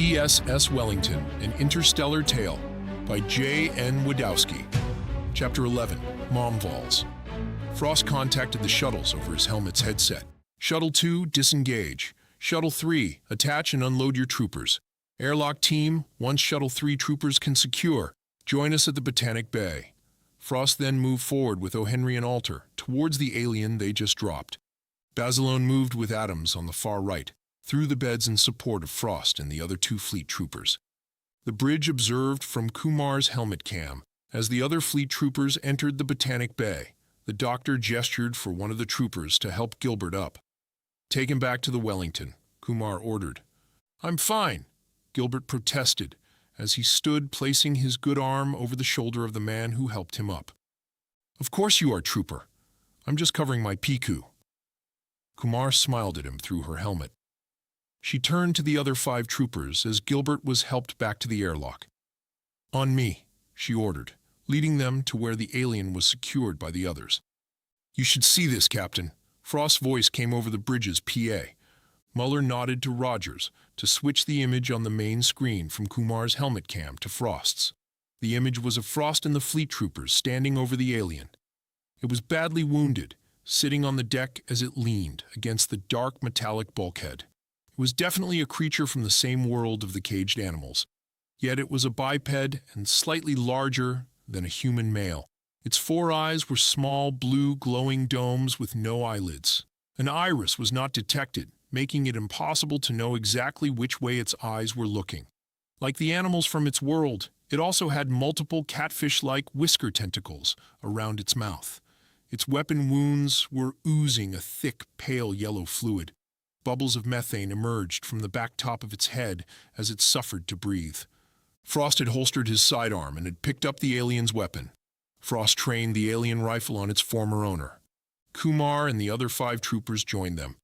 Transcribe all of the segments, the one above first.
E.S.S. Wellington, An Interstellar Tale by J.N. Wdowski. Chapter 11, Momvalls. Frost contacted the shuttles over his helmet's headset. Shuttle 2, disengage. Shuttle 3, attach and unload your troopers. Airlock team, once Shuttle 3 troopers can secure, join us at the Botanic Bay. Frost then moved forward with O'Henry and Alter towards the alien they just dropped. Basilone moved with Adams on the far right, through the beds in support of Frost and the other two fleet troopers. The bridge observed from Kumar's helmet cam. As the other fleet troopers entered the Botanic Bay, the doctor gestured for one of the troopers to help Gilbert up. "Take him back to the Wellington," Kumar ordered. "I'm fine," Gilbert protested as he stood placing his good arm over the shoulder of the man who helped him up. "Of course you are, trooper. I'm just covering my piku." Kumar smiled at him through her helmet. She turned to the other 5 troopers as Gilbert was helped back to the airlock. "On me," she ordered, leading them to where the alien was secured by the others. "You should see this, Captain." Frost's voice came over the bridge's PA. Mueller nodded to Rogers to switch the image on the main screen from Kumar's helmet cam to Frost's. The image was of Frost and the fleet troopers standing over the alien. It was badly wounded, sitting on the deck as it leaned against the dark metallic bulkhead. It was definitely a creature from the same world of the caged animals, yet it was a biped and slightly larger than a human male. Its 4 eyes were small, blue, glowing domes with no eyelids. An iris was not detected, making it impossible to know exactly which way its eyes were looking. Like the animals from its world, it also had multiple catfish-like whisker tentacles around its mouth. Its weapon wounds were oozing a thick, pale yellow fluid. Bubbles of methane emerged from the back top of its head as it suffered to breathe. Frost had holstered his sidearm and had picked up the alien's weapon. Frost trained the alien rifle on its former owner. Kumar and the other 5 troopers joined them.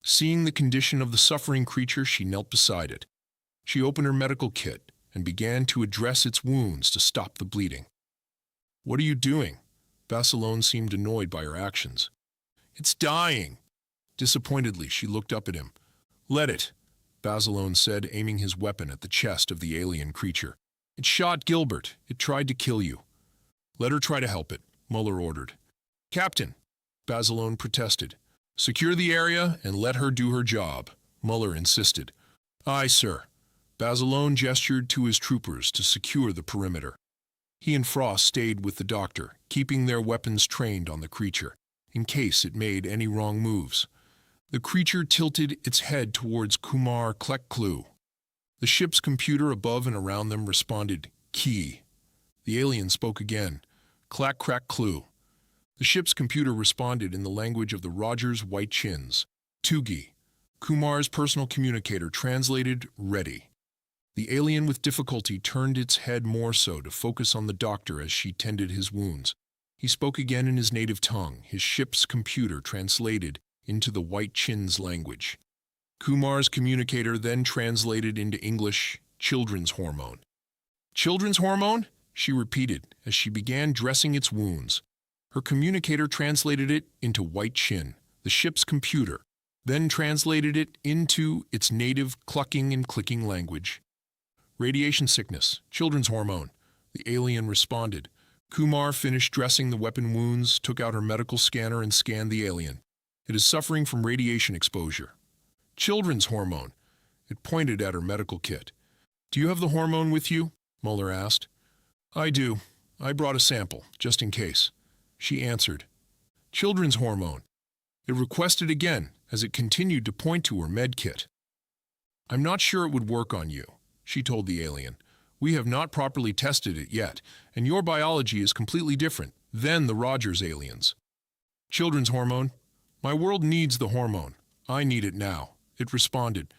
Seeing the condition of the suffering creature, she knelt beside it. She opened her medical kit and began to address its wounds to stop the bleeding. "What are you doing?" Basilone seemed annoyed by her actions. "It's dying." Disappointedly, she looked up at him. "Let it," Basilone said, aiming his weapon at the chest of the alien creature. "It shot Gilbert. It tried to kill you." "Let her try to help it," Mueller ordered. "Captain," Basilone protested. "Secure the area and let her do her job," Mueller insisted. "Aye, sir." Basilone gestured to his troopers to secure the perimeter. He and Frost stayed with the doctor, keeping their weapons trained on the creature, in case it made any wrong moves. The creature tilted its head towards Kumar Klek-Klu. The ship's computer above and around them responded, "Key." The alien spoke again, "Clack-crack-Klu." The ship's computer responded in the language of the Rogers White Chins, "Tugi." Kumar's personal communicator translated, "Ready." The alien with difficulty turned its head more so to focus on the doctor as she tended his wounds. He spoke again in his native tongue. His ship's computer translated into the White Chins language. Kumar's communicator then translated into English, "Children's hormone." "Children's hormone?" she repeated as she began dressing its wounds. Her communicator translated it into White Chin, the ship's computer, then translated it into its native clucking and clicking language. "Radiation sickness, children's hormone," the alien responded. Kumar finished dressing the weapon wounds, took out her medical scanner and scanned the alien. "It is suffering from radiation exposure." "Children's hormone." It pointed at her medical kit. "Do you have the hormone with you?" Mueller asked. "I do. I brought a sample, just in case," she answered. "Children's hormone." It requested again as it continued to point to her med kit. "I'm not sure it would work on you," she told the alien. "We have not properly tested it yet, and your biology is completely different than the Rogers aliens." "Children's hormone. My world needs the hormone. I need it now," it responded.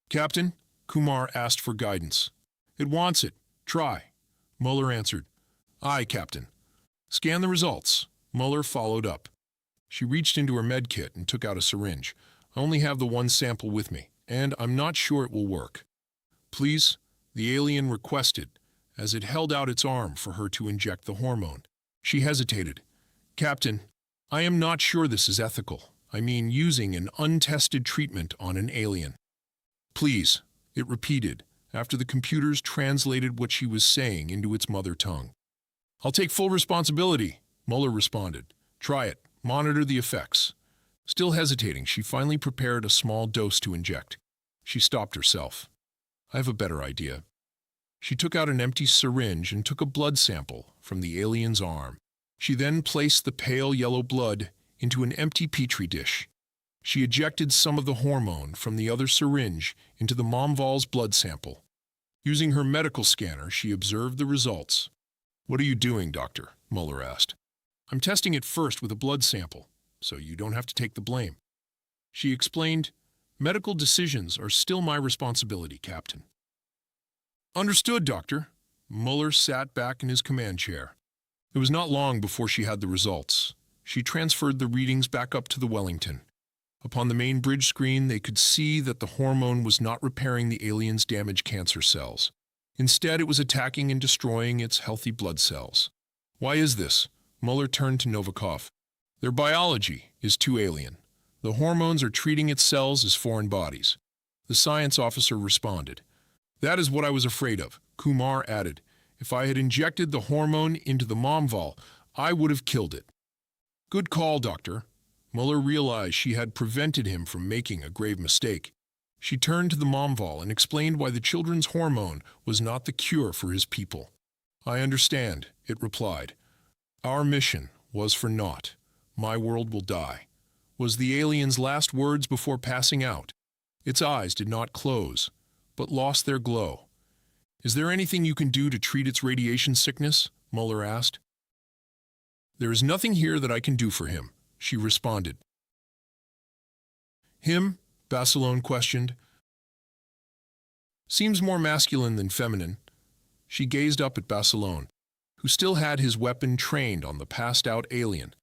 "Captain," Kumar asked for guidance. "It wants it. Try," Mueller answered. "Aye, Captain." "Scan the results." Mueller followed up. She reached into her med kit and took out a syringe. "I only have the one sample with me, and I'm not sure it will work." "Please," the alien requested, as it held out its arm for her to inject the hormone. She hesitated. "Captain, I am not sure this is ethical. I mean using an untested treatment on an alien." "Please," it repeated, after the computers translated what she was saying into its mother tongue. "I'll take full responsibility," Mueller responded. "Try it. Monitor the effects." Still hesitating, she finally prepared a small dose to inject. She stopped herself. "I have a better idea." She took out an empty syringe and took a blood sample from the alien's arm. She then placed the pale yellow blood into an empty petri dish. She ejected some of the hormone from the other syringe into the Momvalls' blood sample. Using her medical scanner, she observed the results. "What are you doing, doctor?" Mueller asked. "I'm testing it first with a blood sample, so you don't have to take the blame." She explained, "Medical decisions are still my responsibility, Captain." "Understood, Doctor." Mueller sat back in his command chair. It was not long before she had the results. She transferred the readings back up to the Wellington. Upon the main bridge screen, they could see that the hormone was not repairing the alien's damaged cancer cells. Instead, it was attacking and destroying its healthy blood cells. "Why is this?" Mueller turned to Novikov. "Their biology is too alien. The hormones are treating its cells as foreign bodies." The science officer responded. "That is what I was afraid of," Kumar added. "If I had injected the hormone into the Momvall, I would have killed it." "Good call, Doctor." Mueller realized she had prevented him from making a grave mistake. She turned to the Momvall and explained why the children's hormone was not the cure for his people. "I understand," it replied. "Our mission was for naught. My world will die," was the alien's last words before passing out. Its eyes did not close, but lost their glow. "Is there anything you can do to treat its radiation sickness?" Mueller asked. "There is nothing here that I can do for him," she responded. "Him?" Basilone questioned. "Seems more masculine than feminine." She gazed up at Basilone, who still had his weapon trained on the passed-out alien.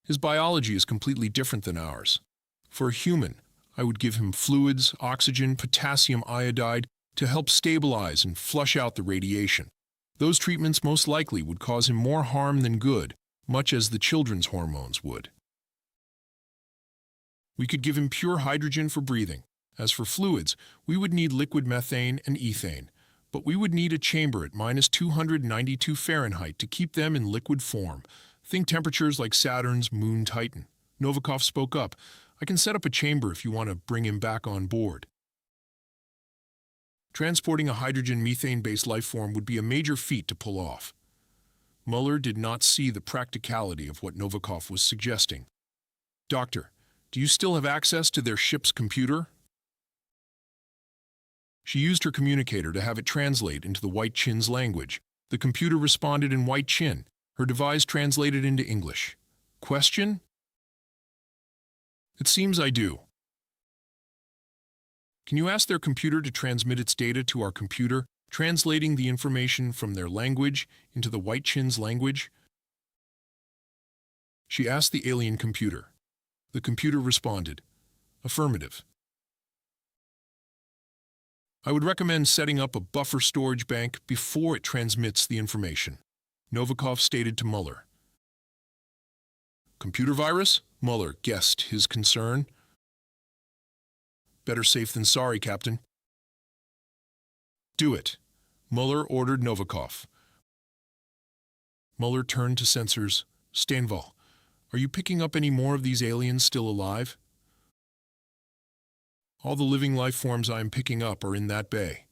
"His biology is completely different than ours. For a human, I would give him fluids, oxygen, potassium iodide to help stabilize and flush out the radiation. Those treatments most likely would cause him more harm than good, much as the children's hormones would. We could give him pure hydrogen for breathing. As for fluids, we would need liquid methane and ethane, but we would need a chamber at -292 Fahrenheit to keep them in liquid form. Think temperatures like Saturn's moon Titan." Novikov spoke up. "I can set up a chamber if you want to bring him back on board." Transporting a hydrogen-methane-based life form would be a major feat to pull off. Mueller did not see the practicality of what Novikov was suggesting. "Doctor, do you still have access to their ship's computer?" She used her communicator to have it translate into the White Chin's language. The computer responded in White Chin. Her device translated into English. "Question?" "It seems I do." "Can you ask their computer to transmit its data to our computer, translating the information from their language into the White Chin's language?" She asked the alien computer. The computer responded, "Affirmative." "I would recommend setting up a buffer storage bank before it transmits the information," Novikov stated to Mueller. "Computer virus?" Mueller guessed his concern. "Better safe than sorry, Captain." "Do it," Mueller ordered Novikov. Mueller turned to sensors. "Steinvall, are you picking up any more of these aliens still alive?" "All the living life forms I am picking up are in that bay."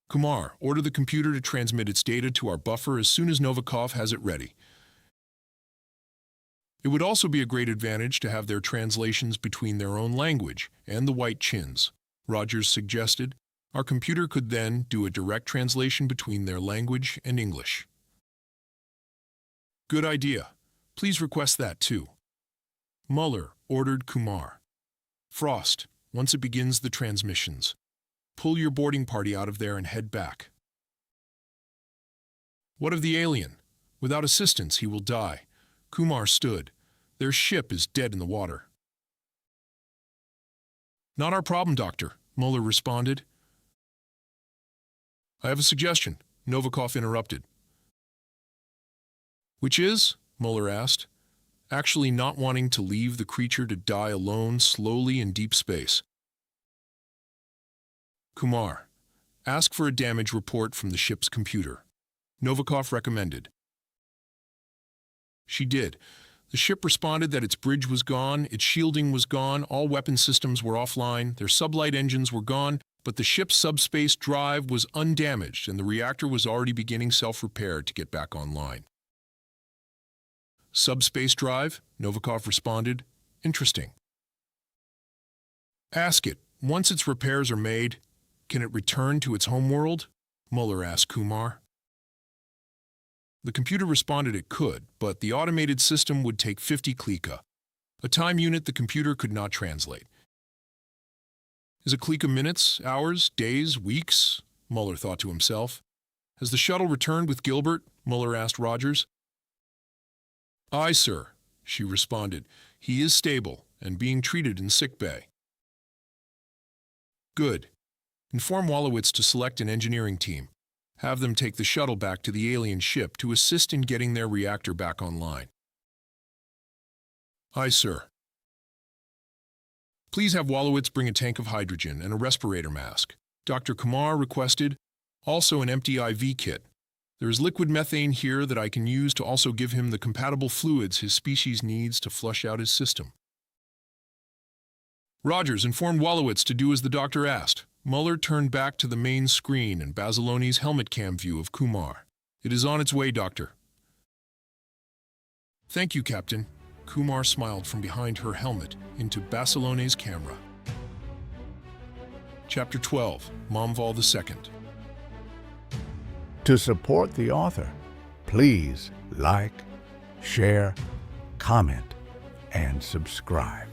"Kumar, order the computer to transmit its data to our buffer as soon as Novikov has it ready." It would also be a great advantage to have their translations between their own language and the White Chins, Rogers suggested. Our computer could then do a direct translation between their language and English. "Good idea. Please request that too." Mueller ordered Kumar. "Frost, once it begins the transmissions, pull your boarding party out of there and head back." "What of the alien? Without assistance, he will die." Kumar stood. "Their ship is dead in the water." "Not our problem, Doctor," Mueller responded. "I have a suggestion," Novikov interrupted. "Which is?" Mueller asked. "Actually not wanting to leave the creature to die alone slowly in deep space." Kumar, ask for a damage report from the ship's computer. Novikov recommended. She did. The ship responded that its bridge was gone, its shielding was gone, all weapon systems were offline, their sublight engines were gone, but the ship's subspace drive was undamaged and the reactor was already beginning self-repair to get back online. Subspace drive? Novikov responded. Interesting. Ask it, once its repairs are made, can it return to its homeworld? Mueller asked Kumar. The computer responded it could, but the automated system would take 50 klika, a time unit the computer could not translate. Is a klika minutes, hours, days, weeks? Mueller thought to himself. Has the shuttle returned with Gilbert? Mueller asked Rogers. Aye, sir, she responded. He is stable and being treated in sickbay. Good. Inform Wolowitz to select an engineering team. Have them take the shuttle back to the alien ship to assist in getting their reactor back online. Aye, sir. Please have Wolowitz bring a tank of hydrogen and a respirator mask. Dr. Kumar requested. Also an empty IV kit. There is liquid methane here that I can use to also give him the compatible fluids his species needs to flush out his system. Rogers informed Wolowitz to do as the doctor asked. Mueller turned back to the main screen and Basiloni's helmet cam view of Kumar. It is on its way, Doctor. Thank you, Captain. Kumar smiled from behind her helmet into Basilone's camera. Chapter 12, Momvall II. To support the author, please like, share, comment, and subscribe.